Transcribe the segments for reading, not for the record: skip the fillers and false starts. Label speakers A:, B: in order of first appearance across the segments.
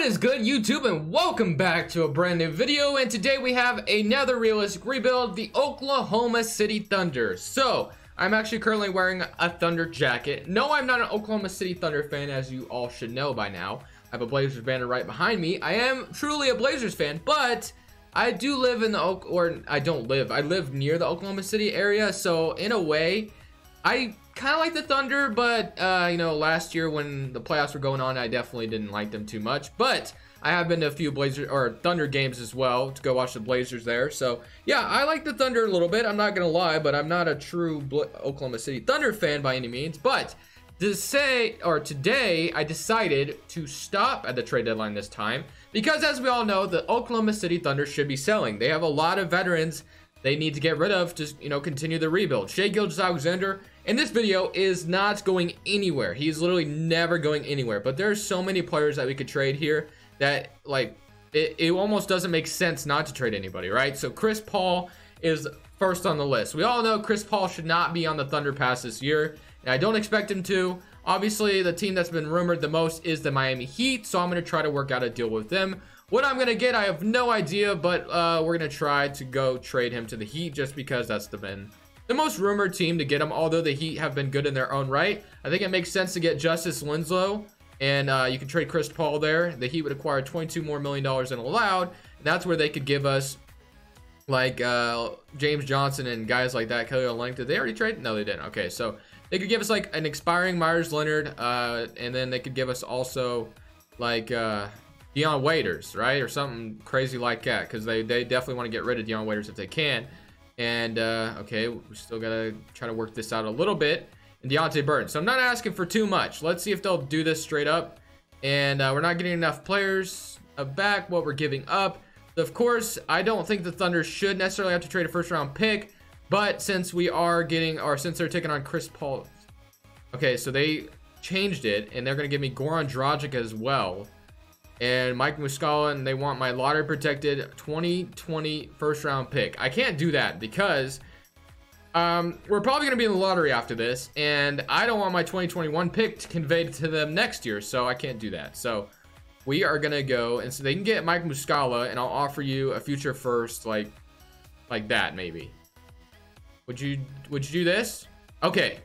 A: What is good, YouTube, and welcome back to a brand new video. And today we have another realistic rebuild, the Oklahoma City Thunder. So I'm actually currently wearing a Thunder jacket. No, I'm not an Oklahoma City Thunder fan, as you all should know by now. I have a Blazers banner right behind me. I am truly a Blazers fan, but I do live in the I live near the Oklahoma City area. So in a way, I kind of like the Thunder, but you know, last year when the playoffs were going on, I definitely didn't like them too much. But I have been to a few Blazers or Thunder games as well to go watch the Blazers there. So yeah, I like the Thunder a little bit. I'm not gonna lie, but I'm not a true Oklahoma City Thunder fan by any means. But today I decided to stop at the trade deadline this time because, as we all know, the Oklahoma City Thunder should be selling. They have a lot of veterans they need to get rid of to, you know, continue the rebuild. Shai Gilgeous-Alexander in this video is not going anywhere. He's literally never going anywhere. But there's so many players that we could trade here that, like, it almost doesn't make sense not to trade anybody, right? So Chris Paul is first on the list. We all know Chris Paul should not be on the Thunder past this year, and I don't expect him to. Obviously, the team that's been rumored the most is the Miami Heat, so I'm going to try to work out a deal with them. What I'm going to get, I have no idea, but we're going to try to go trade him to the Heat just because that's been the most rumored team to get him, although the Heat have been good in their own right. I think it makes sense to get Justice Winslow, and you can trade Chris Paul there. The Heat would acquire $22 more million than allowed, and that's where they could give us, like, James Johnson and guys like that. Kelly Olynyk, did they already trade? No, they didn't. Okay, so they could give us, like, an expiring Myers Leonard, and then they could give us also, like, Dion Waiters, right? Or something crazy like that, because they definitely want to get rid of Dion Waiters if they can. And okay, we still gotta try to work this out a little bit. And Deontay Burton, so I'm not asking for too much. Let's see if they'll do this straight up. And we're not getting enough players back what we're giving up. Of course, I don't think the Thunder should necessarily have to trade a first round pick, but since we are getting, or since they're taking on Chris Paul, okay, so they changed it and they're gonna give me Goran Dragic as well and Mike Muscala, and they want my lottery protected 2020 first round pick. I can't do that because we're probably going to be in the lottery after this, and I don't want my 2021 pick to convey to them next year, so I can't do that. So we are going to go, and so they can get Mike Muscala, and I'll offer you a future first, like that maybe. Would you do this? Okay.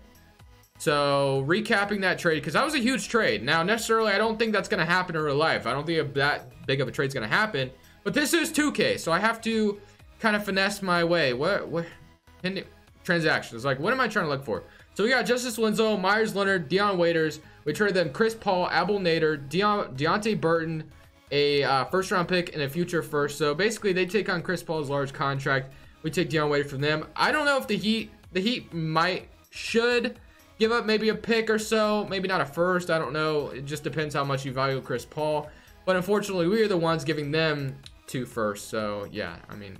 A: So recapping that trade, because that was a huge trade. Now, necessarily, I don't think that's going to happen in real life. I don't think that big of a trade's going to happen. But this is 2K, so I have to kind of finesse my way. What transactions? Like, what am I trying to look for? So we got Justice Winslow, Myers Leonard, Dion Waiters. We traded them Chris Paul, Abel Nader, Deontay Burton, a first round pick, and a future first. So basically, they take on Chris Paul's large contract. We take Dion Waiters from them. I don't know if the Heat should give up maybe a pick or so, maybe not a first, I don't know. It just depends how much you value Chris Paul. But unfortunately, we are the ones giving them 2 firsts. So yeah, I mean,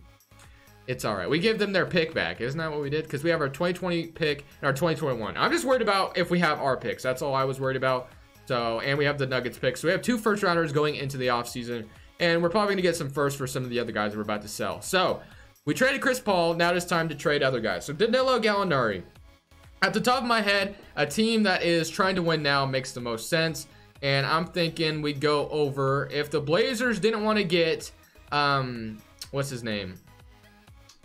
A: it's all right. We give them their pick back. Isn't that what we did? Because we have our 2020 pick and our 2021. I'm just worried about if we have our picks. That's all I was worried about. So, and we have the Nuggets pick. So we have 2 first rounders going into the offseason. And we're probably going to get some firsts for some of the other guys that we're about to sell. So we traded Chris Paul. Now it's time to trade other guys. So Danilo Gallinari. At the top of my head, a team that is trying to win now makes the most sense. And I'm thinking we'd go over, if the Blazers didn't want to get, what's his name?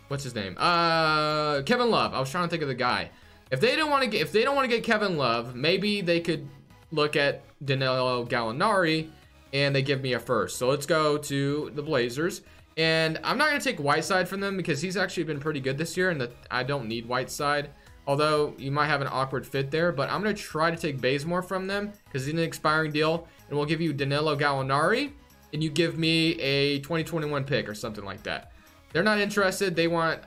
A: Kevin Love. I was trying to think of the guy. If they don't want to get Kevin Love, maybe they could look at Danilo Gallinari and they give me a first. So let's go to the Blazers. And I'm not going to take Whiteside from them because he's actually been pretty good this year, and I don't need Whiteside. Although you might have an awkward fit there, but I'm going to try to take Bazemore from them because he's an expiring deal, and we'll give you Danilo Gallinari, and you give me a 2021 pick or something like that. They're not interested. They want...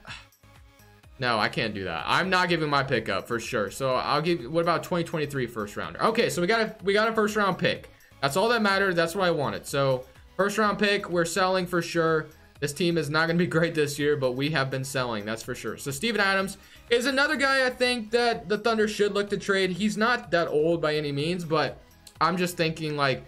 A: No, I can't do that. I'm not giving my pick up for sure. So I'll give... What about 2023 first rounder? Okay, so we got a first round pick. That's all that mattered. That's what I wanted. So first round pick, we're selling for sure. This team is not going to be great this year, but we have been selling, that's for sure. So Steven Adams is another guy I think that the Thunder should look to trade. He's not that old by any means, but I'm just thinking, like,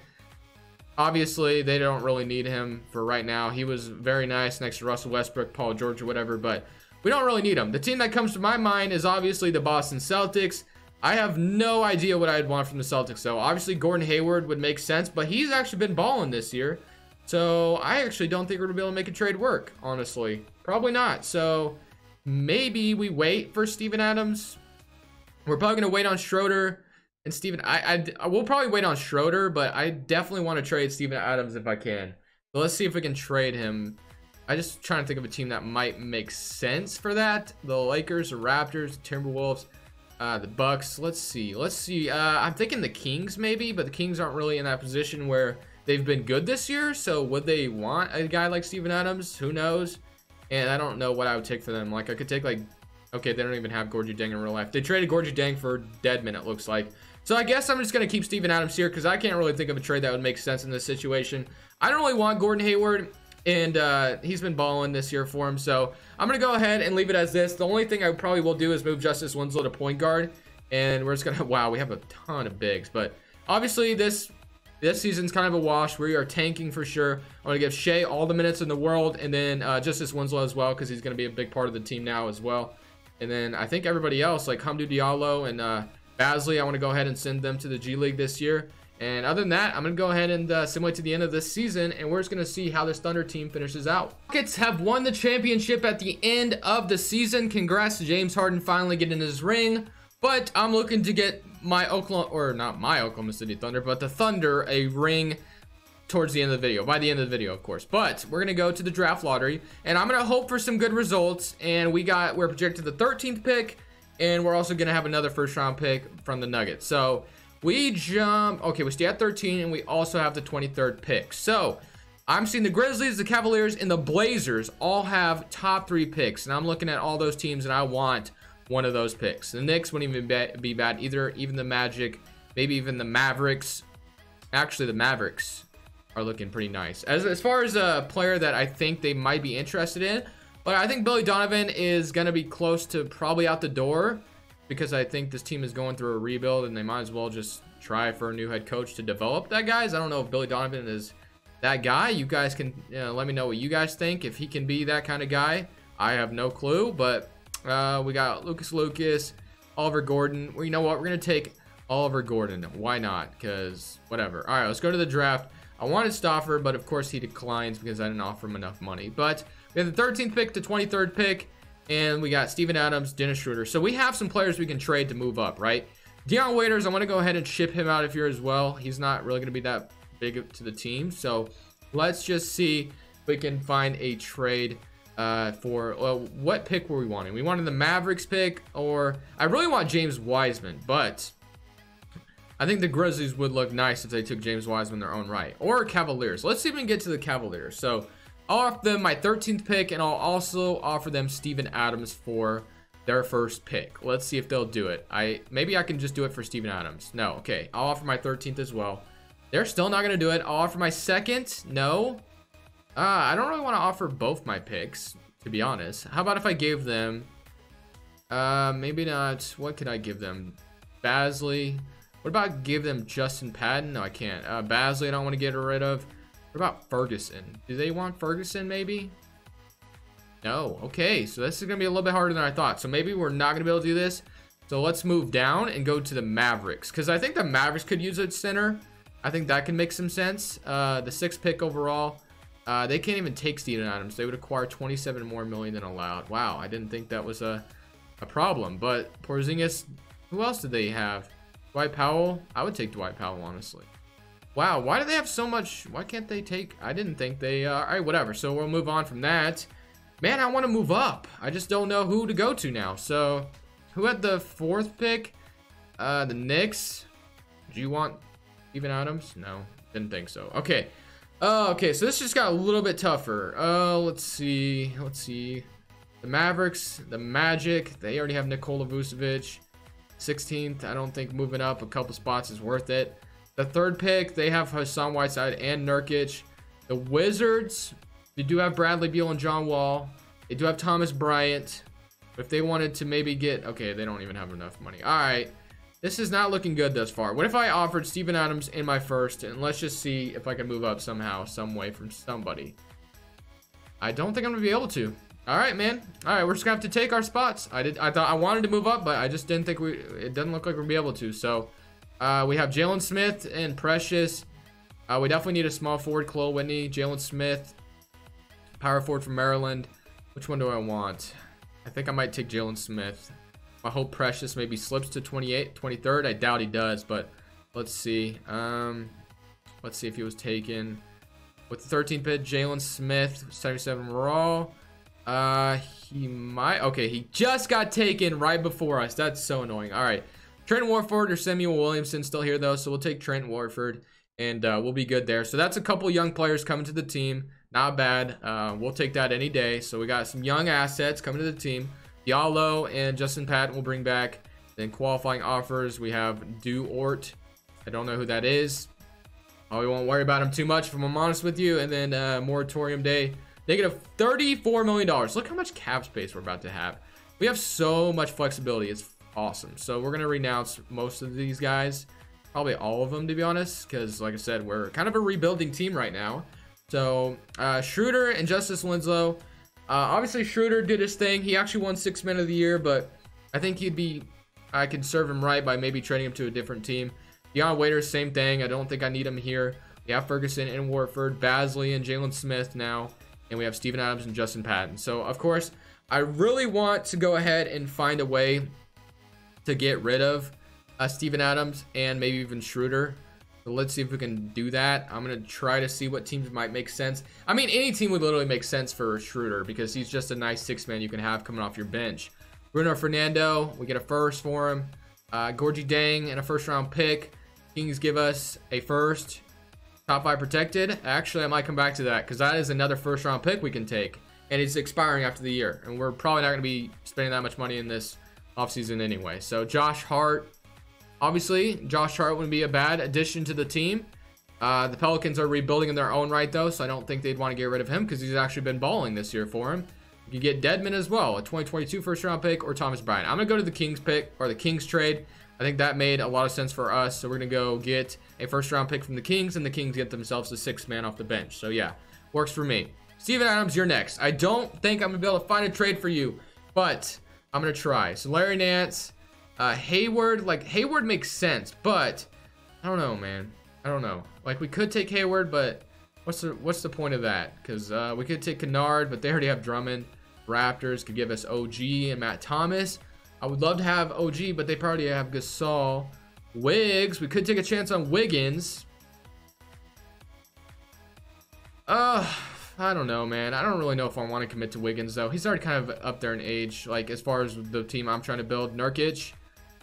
A: obviously they don't really need him for right now. He was very nice next to Russell Westbrook, Paul George, or whatever, but we don't really need him. The team that comes to my mind is obviously the Boston Celtics. I have no idea what I'd want from the Celtics, though. Obviously, Gordon Hayward would make sense, but he's actually been balling this year. So I actually don't think we're going to be able to make a trade work, honestly. Probably not. So maybe we wait for Steven Adams. We're probably going to wait on Schroeder and Steven. I will probably wait on Schroeder, but I definitely want to trade Steven Adams if I can. So let's see if we can trade him. I just trying to think of a team that might make sense for that. The Lakers, the Raptors, the Timberwolves, the Bucks. Let's see. I'm thinking the Kings maybe, but the Kings aren't really in that position where they've been good this year. So would they want a guy like Steven Adams? Who knows? And I don't know what I would take for them. Like I could take like, okay, they don't even have Gorgie Deng in real life. They traded Gorgie Deng for Deadman, it looks like. So I guess I'm just going to keep Steven Adams here because I can't really think of a trade that would make sense in this situation. I don't really want Gordon Hayward. And he's been balling this year for him, so I'm gonna go ahead and leave it as this. The only thing I probably will do is move Justice Winslow to point guard, and we're just gonna wow, we have a ton of bigs, but obviously this season's kind of a wash. We are tanking for sure. I'm gonna give Shea all the minutes in the world, and then Justice Winslow as well, because he's gonna be a big part of the team now as well. And then I think everybody else like Hamdou Diallo and Basley, I want to go ahead and send them to the G League this year. And other than that, I'm going to go ahead and simulate to the end of this season, and we're just going to see how this Thunder team finishes out. Rockets have won the championship at the end of the season. Congrats to James Harden finally getting his ring. But I'm looking to get my Oklahoma, or not my Oklahoma City Thunder, but the Thunder a ring towards the end of the video. By the end of the video, of course. But we're going to go to the draft lottery, and I'm going to hope for some good results. And we're projected the 13th pick, and we're also going to have another first-round pick from the Nuggets. So we jump, okay, we stay at 13, and we also have the 23rd pick. So I'm seeing the Grizzlies, the Cavaliers, and the Blazers all have top 3 picks. And I'm looking at all those teams, and I want one of those picks. The Knicks wouldn't even be bad either. Even the Magic, maybe even the Mavericks. Actually, the Mavericks are looking pretty nice. As far as a player that I think they might be interested in, but I think Billy Donovan is going to be close to probably out the door, because I think this team is going through a rebuild, and they might as well just try for a new head coach to develop that guys. I don't know if Billy Donovan is that guy. You guys can let me know what you guys think, if he can be that kind of guy. I have no clue, but we got Lucas, Oliver Gordon. Well, you know what? We're going to take Oliver Gordon. Why not? Because whatever. All right, let's go to the draft. I wanted Stauffer, but of course he declines because I didn't offer him enough money. But we have the 13th pick to 23rd pick. And we got Steven Adams, Dennis Schroeder. So we have some players we can trade to move up, right? Deion Waiters, I want to go ahead and ship him out of here as well. He's not really going to be that big to the team. So let's just see if we can find a trade for, what pick were we wanting? We wanted the Mavericks pick, or I really want James Wiseman, but I think the Grizzlies would look nice if they took James Wiseman in their own right, or Cavaliers. Let's see if we can get to the Cavaliers. So I'll offer them my 13th pick, and I'll also offer them Steven Adams for their first pick. Let's see if they'll do it. Maybe I can just do it for Steven Adams. No, okay. I'll offer my 13th as well. They're still not going to do it. I'll offer my second. No. I don't really want to offer both my picks, to be honest. How about if I gave them... maybe not. What could I give them? Basley. What about give them Justin Patton? No, I can't. Basley, I don't want to get rid of. What about Ferguson? Do they want Ferguson maybe? No. Okay, so this is going to be a little bit harder than I thought. So maybe we're not going to be able to do this. So let's move down and go to the Mavericks, because I think the Mavericks could use a center. I think that can make some sense. The 6th pick overall. They can't even take Steven Adams. They would acquire 27 more million than allowed. Wow, I didn't think that was a problem. But Porzingis, who else did they have? Dwight Powell? I would take Dwight Powell, honestly. Wow, why do they have so much? Why can't they take? I didn't think they... all right, whatever. So we'll move on from that. Man, I want to move up. I just don't know who to go to now. So who had the 4th pick? The Knicks. Do you want Steven Adams? No, didn't think so. Okay. Okay, so this just got a little bit tougher. Let's see. The Mavericks, the Magic. They already have Nikola Vucevic. 16th. I don't think moving up a couple spots is worth it. The 3rd pick, they have Hassan Whiteside and Nurkic. The Wizards, they do have Bradley Beal and John Wall. They do have Thomas Bryant. But if they wanted to maybe get... Okay, they don't even have enough money. All right. This is not looking good thus far. What if I offered Steven Adams in my first? And let's just see if I can move up somehow, some way from somebody. I don't think I'm going to be able to. All right, man. All right, we're just gonna have to take our spots. I thought I wanted to move up, but I just didn't think it doesn't look like we'll be able to. So we have Jalen Smith and Precious. We definitely need a small forward. Chloe Whitney, Jalen Smith, power forward from Maryland. Which one do I want? I think I might take Jalen Smith. I hope Precious maybe slips to 23rd. I doubt he does, but let's see. Let's see if he was taken with the 13th pick. Jalen Smith, 77 raw. He might. Okay, he just got taken right before us. That's so annoying. All right, Trent Warford or Samuel Williamson still here though, so we'll take Trent Warford, and we'll be good there. So that's a couple young players coming to the team. Not bad. We'll take that any day. So we got some young assets coming to the team. Diallo and Justin Patton will bring back. Then qualifying offers, we have Duort. I don't know who that is. We won't worry about him too much if I'm honest with you. And then moratorium day. Negative $34 million. Look how much cap space we're about to have. We have so much flexibility. It's awesome. So we're going to renounce most of these guys. Probably all of them, to be honest. Because, like I said, we're kind of a rebuilding team right now. So, Schroeder and Justice Winslow. Obviously, Schroeder did his thing. He actually won 6th Man of the Year. But I think I could serve him right by maybe trading him to a different team. Deion Waiters, same thing. I don't think I need him here. We have Ferguson and Warford. Basley and Jalen Smith now. And we have Steven Adams and Justin Patton. So, of course, I really want to go ahead and find a way to get rid of Steven Adams and maybe even Schroeder. So let's see if we can do that. I'm going to try to see what teams might make sense. I mean, any team would literally make sense for Schroeder because he's just a nice 6-man you can have coming off your bench. Bruno Fernando, we get a first for him. Gorgie Dang and a first-round pick. Kings give us a first. Top 5 protected. Actually, I might come back to that because that is another first-round pick we can take. And it's expiring after the year. And we're probably not going to be spending that much money in this offseason anyway. So, Josh Hart. Obviously, Josh Hart wouldn't be a bad addition to the team. The Pelicans are rebuilding in their own right, though. So, I don't think they'd want to get rid of him because he's actually been balling this year for him. You can get Dedmon as well. A 2022 first-round pick or Thomas Bryant. I'm going to go to the Kings pick or the Kings trade. I think that made a lot of sense for us. So we're going to go get a first-round pick from the Kings, and the Kings get themselves a 6-man off the bench. So, yeah, works for me. Steven Adams, you're next. I don't think I'm going to be able to find a trade for you, but I'm going to try. So, Larry Nance, Hayward. Like, Hayward makes sense, but I don't know, man. I don't know. Like, we could take Hayward, but what's the point of that? Because we could take Kennard, but they already have Drummond. Raptors could give us OG and Matt Thomas. I would love to have OG, but they probably have Gasol. Wiggs, we could take a chance on Wiggins. I don't know, man. I don't really know if I want to commit to Wiggins, though. He's already kind of up there in age, like, as far as the team I'm trying to build. Nurkic.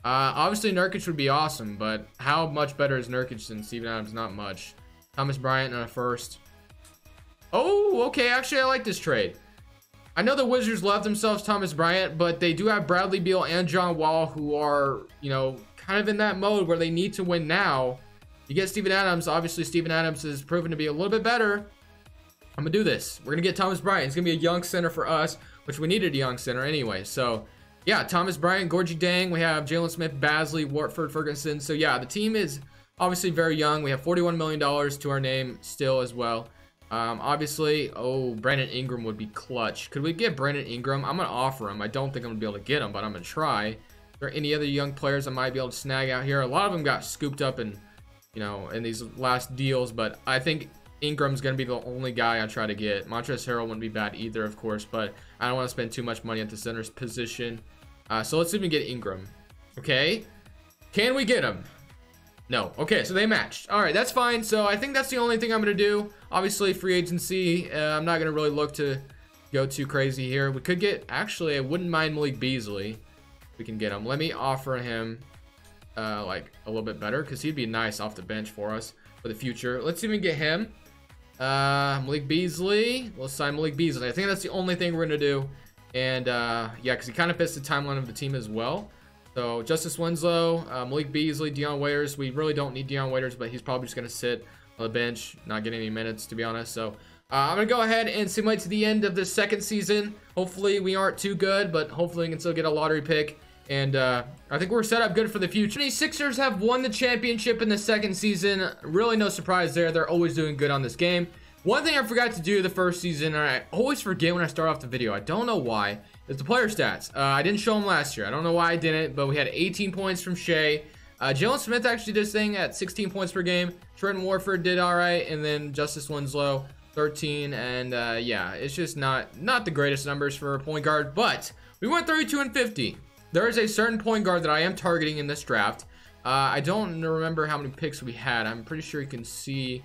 A: Obviously, Nurkic would be awesome, but how much better is Nurkic than Steven Adams? Not much. Thomas Bryant on a first. Oh, okay. Actually, I like this trade. I know the Wizards love themselves Thomas Bryant, but they do have Bradley Beal and John Wall who are, you know, kind of in that mode where they need to win now. You get Steven Adams. Obviously, Steven Adams has proven to be a little bit better. I'm going to do this. We're going to get Thomas Bryant. He's going to be a young center for us, which we needed a young center anyway. So, yeah, Thomas Bryant, Gorgie Dang. We have Jalen Smith, Basley, Warford, Ferguson. So, yeah, the team is obviously very young. We have $41 million to our name still as well. Obviously, Brandon Ingram would be clutch. Could we get Brandon Ingram? I'm going to offer him. I don't think I'm going to be able to get him, but I'm going to try. Are there any other young players I might be able to snag out here? A lot of them got scooped up in, you know, in these last deals, but I think Ingram's going to be the only guy I try to get. Montrezl Harrell wouldn't be bad either, of course, but I don't want to spend too much money at the center's position. So let's see if we can get Ingram. Okay. Can we get him? No. Okay, so they matched. All right, that's fine. So I think that's the only thing I'm going to do. Obviously, free agency. I'm not going to really look to go too crazy here. We could get, actually, I wouldn't mind Malik Beasley. We can get him. Let me offer him like a little bit better because he'd be nice off the bench for us for the future. Let's see if we can get him. Malik Beasley. We'll sign Malik Beasley. I think that's the only thing we're going to do. And yeah, because he kind of fits the timeline of the team as well. So Justice Winslow, Malik Beasley, Deion Waiters. We really don't need Deion Waiters, but he's probably just going to sit on the bench, not getting any minutes, to be honest. So I'm going to go ahead and simulate to the end of the second season. Hopefully we aren't too good, but hopefully we can still get a lottery pick. And I think we're set up good for the future. The Sixers have won the championship in the second season. Really no surprise there. They're always doing good on this game. One thing I forgot to do the first season, and I always forget when I start off the video, I don't know why, is the player stats. I didn't show them last year. I don't know why I didn't, but we had 18 points from Shea. Jalen Smith actually did his thing at 16 points per game. Trenton Warford did all right, and then Justice Winslow, 13. And yeah, it's just not the greatest numbers for a point guard, but we went 32 and 50. There is a certain point guard that I am targeting in this draft. I don't remember how many picks we had. I'm pretty sure you can see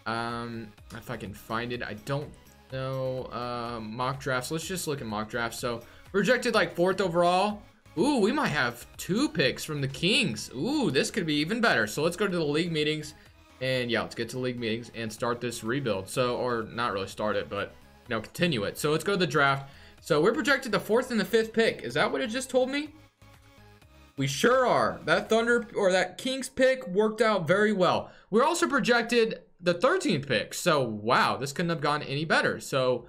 A: if I can find it. I don't know. Mock drafts. Let's just look at mock drafts. So projected like 4th overall. Ooh, we might have 2 picks from the Kings. Ooh, this could be even better. So let's go to the league meetings, and yeah, let's get to the league meetings and start this rebuild. So, or not really start it, but you know, continue it. So let's go to the draft. So we're projected the 4th and the 5th pick. Is that what it just told me? We sure are. That Thunder or that Kings pick worked out very well. We're also projected the 13th pick. So wow, this couldn't have gone any better. So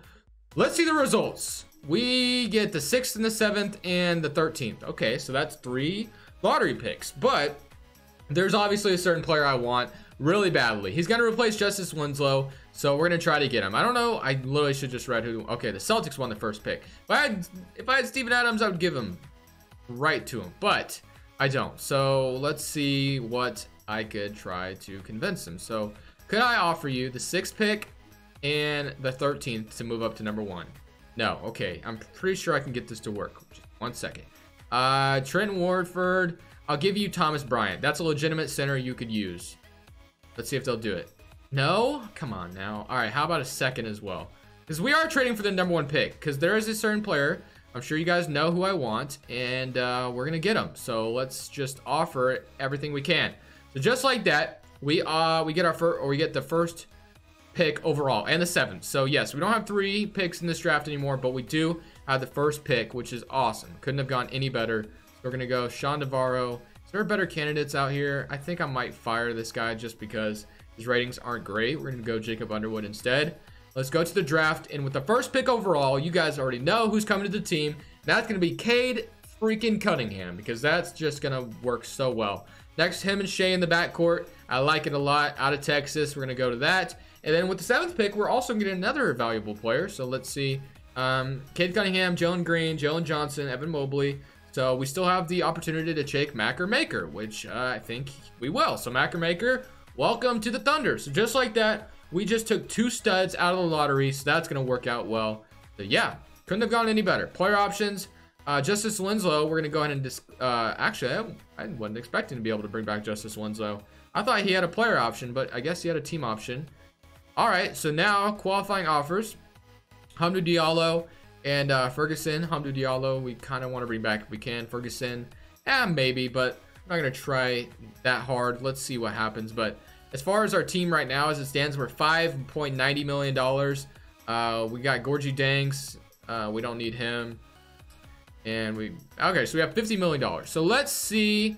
A: let's see the results. We get the 6th and the 7th and the 13th. Okay, so that's 3 lottery picks. But there's obviously a certain player I want really badly. He's going to replace Justice Winslow, so we're going to try to get him. I don't know. I literally should just read who. Okay, the Celtics won the first pick. If I had Steven Adams, I would give him right to him, but I don't. So let's see what I could try to convince him. So could I offer you the 6th pick and the 13th to move up to number 1? No. Okay, I'm pretty sure I can get this to work. Just 1 second. Trenton Warford. I'll give you Thomas Bryant. That's a legitimate center you could use. Let's see if they'll do it. No? Come on now. All right, how about a 2nd as well? Because we are trading for the number 1 pick. Because there is a certain player. I'm sure you guys know who I want. And we're going to get him. So let's just offer everything we can. So just like that, we get our first, or we get the 1st pick overall and the 7th. So yes, we don't have 3 picks in this draft anymore, but we do have the 1st pick, which is awesome. Couldn't have gone any better. So we're going to go Sean Navarro. Is there better candidates out here? I think I might fire this guy just because his ratings aren't great. We're going to go Jacob Underwood instead. Let's go to the draft. And with the 1st pick overall, you guys already know who's coming to the team. That's going to be Cade freaking Cunningham, because that's just going to work so well. Next, him and Shea in the backcourt. I like it a lot. Out of Texas, we're going to go to that. And then with the 7th pick, we're also getting another valuable player. So let's see. Cade Cunningham, Jalen Green, Jalen Johnson, Evan Mobley. So we still have the opportunity to take Macker Maker, which I think we will. So Macker Maker, welcome to the Thunder. So just like that, we just took 2 studs out of the lottery. So that's going to work out well. So yeah, couldn't have gone any better. Player options. Justice Winslow, we're going to go ahead and actually, I wasn't expecting to be able to bring back Justice Winslow. I thought he had a player option, but I guess he had a team option. All right, so now qualifying offers. Hamdou Diallo and Ferguson. Hamdou Diallo, we kind of want to bring back if we can. Ferguson, maybe, but I'm not going to try that hard. Let's see what happens. But as far as our team right now, as it stands, we're $5.90 million. We got Gorgie Danks. We don't need him. And okay, so we have $50 million. So let's see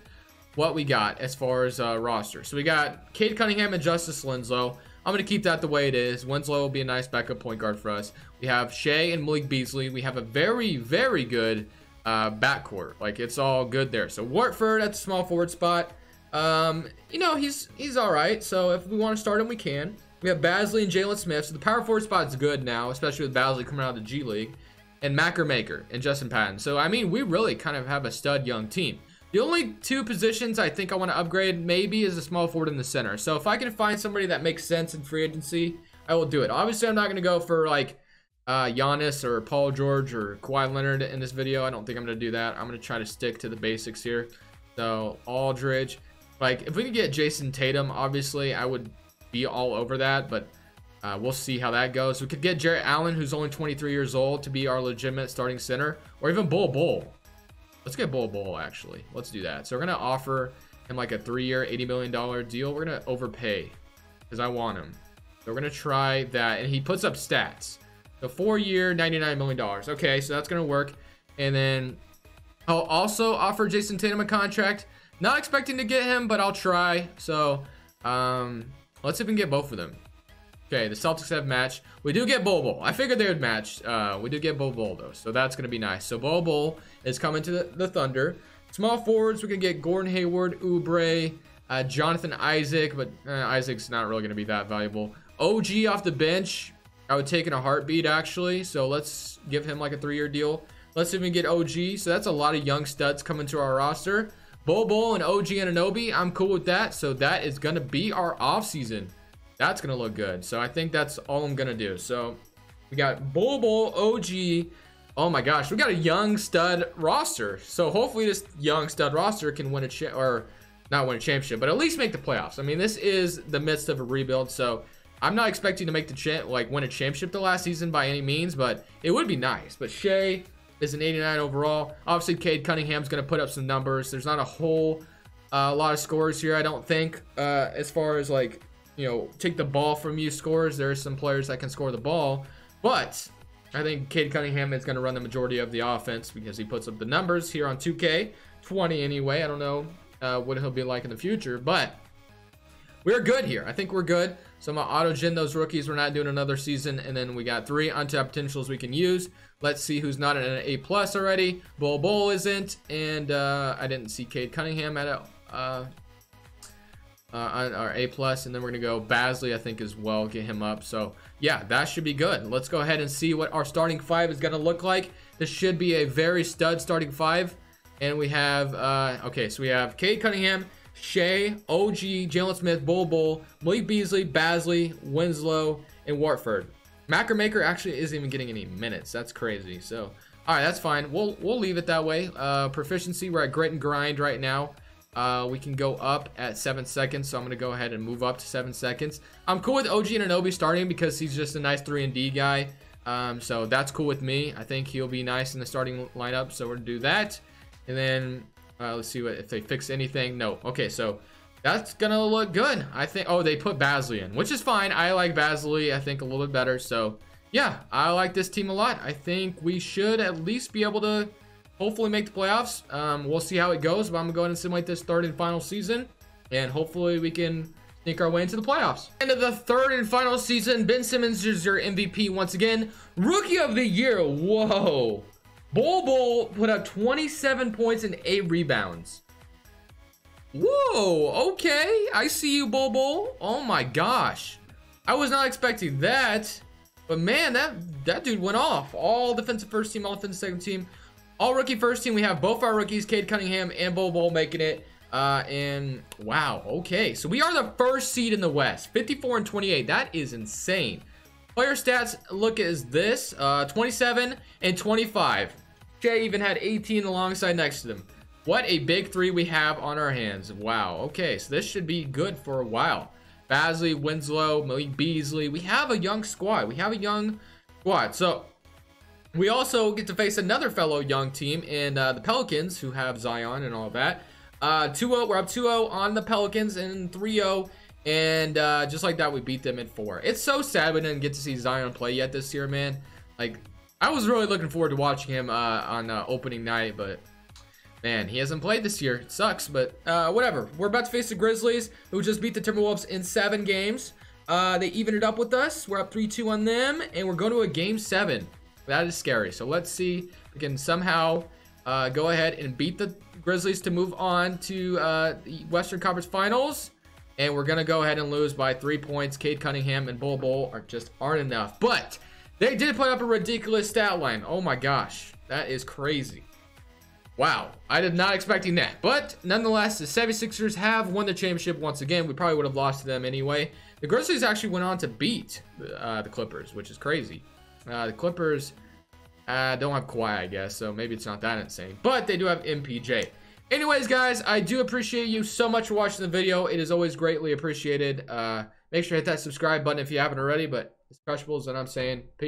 A: what we got as far as roster. So we got Cade Cunningham and Justice Winslow. I'm going to keep that the way it is. Winslow will be a nice backup point guard for us. We have Shea and Malik Beasley. We have a very, very good backcourt. Like, it's all good there. So Warford at the small forward spot. You know, he's all right. So if we want to start him, we can. We have Basley and Jalen Smith. So the power forward spot's good now, especially with Basley coming out of the G League. And Macker Maker and Justin Patton. So, I mean, we really kind of have a stud young team. The only 2 positions I think I want to upgrade maybe is a small forward in the center. So if I can find somebody that makes sense in free agency, I will do it. Obviously, I'm not going to go for like Giannis or Paul George or Kawhi Leonard in this video. I don't think I'm going to do that. I'm going to try to stick to the basics here. So Aldridge, like if we could get Jason Tatum, obviously I would be all over that, but we'll see how that goes. We could get Jarrett Allen, who's only 23 years old, to be our legitimate starting center, or even Bull. Let's get Bull, actually. Let's do that. So we're going to offer him like a 3-year, $80 million deal. We're going to overpay because I want him. So we're going to try that. And he puts up stats. So 4-year, $99 million. Okay, so that's going to work. And then I'll also offer Jason Tatum a contract. Not expecting to get him, but I'll try. So let's see if we can get both of them. Okay, the Celtics have matched. We do get Bull. I figured they would match. We do get Bull though, so that's going to be nice. So Bull is coming to the Thunder. Small forwards, we can get Gordon Hayward, Oubre, Jonathan Isaac, but Isaac's not really going to be that valuable. OG off the bench, I would take in a heartbeat, actually. So let's give him like a 3-year deal. Let's see if we can get OG. So that's a lot of young studs coming to our roster. Bol and OG Anunoby, I'm cool with that. So that is going to be our offseason. That's going to look good. So I think that's all I'm going to do. So we got Bol, OG. Oh my gosh, we got a young stud roster. So hopefully this young stud roster can win not win a championship, but at least make the playoffs. I mean, this is the midst of a rebuild, so I'm not expecting to make win a championship the last season by any means, but it would be nice. But Shea is an 89 overall. Obviously, Cade Cunningham's going to put up some numbers. There's not a whole lot of scores here, I don't think, as far as like, you know, take the ball from you scores. There's some players that can score the ball, but I think Cade Cunningham is going to run the majority of the offense because he puts up the numbers here on 2K20 anyway. I don't know what he'll be like in the future, but we're good here. I think we're good. So I'm going to auto-gen those rookies. We're not doing another season. And then we got 3 untapped potentials we can use. Let's see who's not at an A+ already. Bol isn't. And I didn't see Cade Cunningham at on our A+. And then we're going to go Basley, I think, as well. Get him up. So, yeah, that should be good. Let's go ahead and see what our starting 5 is going to look like. This should be a very stud starting 5. And we have, okay, so we have Cade Cunningham, Shea, OG, Jalen Smith, Bol, Malik Beasley, Basley, Winslow, and Watford. Macromaker actually isn't even getting any minutes. That's crazy. So, all right, that's fine. We'll leave it that way. Proficiency, we're at grit and grind right now. We can go up at 7 seconds, so I'm going to go ahead and move up to 7 seconds. I'm cool with OG Anunoby starting because he's just a nice 3-and-D guy. So that's cool with me. I think he'll be nice in the starting lineup, so we're going to do that. And then let's see if they fix anything. No. Okay, so that's gonna look good. I think. Oh, they put Basley in, which is fine. I like Basley, I think, a little bit better. So yeah, I like this team a lot. I think we should at least be able to hopefully make the playoffs. We'll see how it goes, but I'm gonna go ahead and simulate this third and final season, and hopefully we can sneak our way into the playoffs. End of the third and final season. Ben Simmons is your MVP once again. Rookie of the year. Whoa. Bol put up 27 points and 8 rebounds. Whoa, okay. I see you, Bol. Oh my gosh. I was not expecting that. But man, that dude went off. All defensive first team, all defensive second team. All rookie first team. We have both our rookies, Cade Cunningham and Bol making it. And wow, okay. So we are the first seed in the West. 54 and 28. That is insane. Player stats look as this, 27 and 25. Shea even had 18 alongside next to them. What a big 3 we have on our hands. Wow, okay, so this should be good for a while. Basley, Winslow, Malik Beasley. We have a young squad. So we also get to face another fellow young team in the Pelicans, who have Zion and all that. 2-0, we're up 2-0 on the Pelicans and 3-0. And just like that, we beat them in 4. It's so sad we didn't get to see Zion play yet this year, man. Like, I was really looking forward to watching him on opening night, but man, he hasn't played this year. It sucks, but whatever. We're about to face the Grizzlies, who just beat the Timberwolves in 7 games. They evened it up with us. We're up 3-2 on them, and we're going to a game 7. That is scary. So let's see if we can somehow go ahead and beat the Grizzlies to move on to the Western Conference Finals. And we're going to go ahead and lose by 3 points. Cade Cunningham and Bol aren't enough. But they did put up a ridiculous stat line. Oh my gosh. That is crazy. Wow. I did not expecting that. But nonetheless, the 76ers have won the championship once again. We probably would have lost to them anyway. The Grizzlies actually went on to beat the Clippers, which is crazy. The Clippers don't have Kawhi, I guess. So maybe it's not that insane. But they do have MPJ. Anyways, guys, I do appreciate you so much for watching the video. It is always greatly appreciated. Make sure to hit that subscribe button if you haven't already. But it's Crushables, and I'm saying peace.